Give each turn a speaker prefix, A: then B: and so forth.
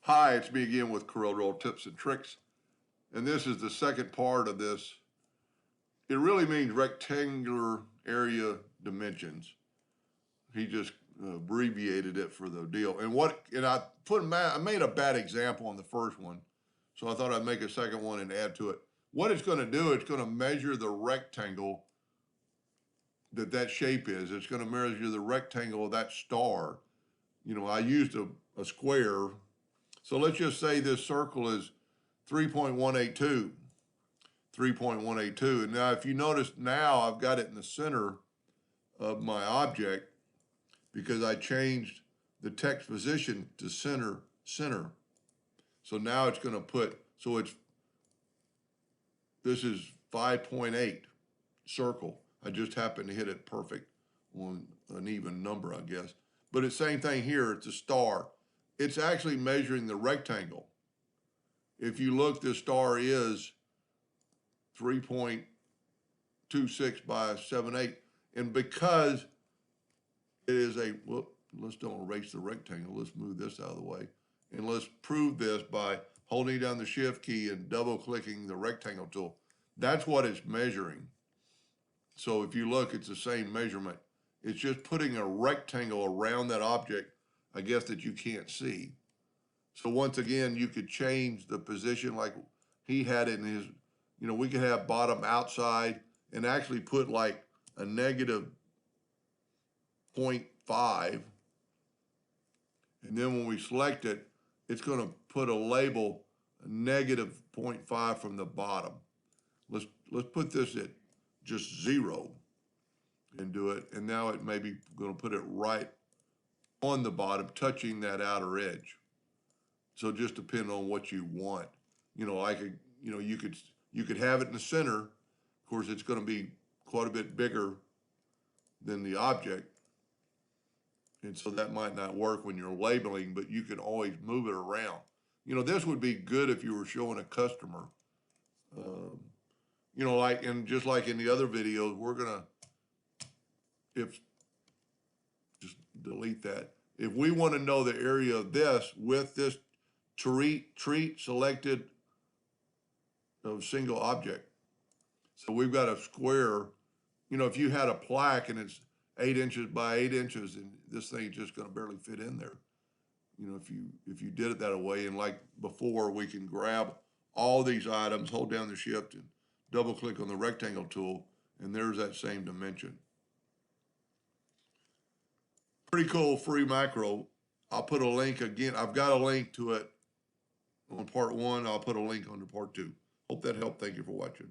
A: Hi, it's me again with Corel tips and tricks. And this is the second part of this. It really means rectangular area dimensions. He just abbreviated it for the deal. And I made a bad example on the first one. So I thought I'd make a second one and add to it. What it's going to do, it's going to measure the rectangle that shape is. It's going to measure the rectangle of that star. I used a square. So let's just say this circle is 3.182. 3.182. And now if you notice now I've got it in the center of my object because I changed the text position to center. So now it's going to this is 5.8 circle. I just happened to hit it perfect on an even number, I guess. But it's same thing here, it's a star. It's actually measuring the rectangle. If you look, this star is 3.26 by 7.8. And because it is let's don't erase the rectangle. Let's move this out of the way. And let's prove this by holding down the shift key and double clicking the rectangle tool. That's what it's measuring. So if you look, it's the same measurement. It's just putting a rectangle around that object, I guess, that you can't see. So once again, you could change the position like he had it in his, we could have bottom outside and actually put like a negative 0.5. And then when we select it, it's going to put a label negative 0.5 from the bottom. Let's put this at just 0 and do it. And now it may be going to put it right on the bottom, touching that outer edge. So just depending on what you want. You could have it in the center. Of course, it's going to be quite a bit bigger than the object. And so that might not work when you're labeling, but you can always move it around. This would be good if you were showing a customer. Just like in the other videos, we're going to, just delete that. If we want to know the area of this with this treat selected of single object. So we've got a square, if you had a plaque and it's 8 inches by 8 inches and this thing's just going to barely fit in there. If you did it that way, and like before, we can grab all these items, hold down the shift and double click on the rectangle tool, and there's that same dimension. Pretty cool free macro. I'll put a link again. I've got a link to it on part 1. I'll put a link on to part 2. Hope that helped. Thank you for watching.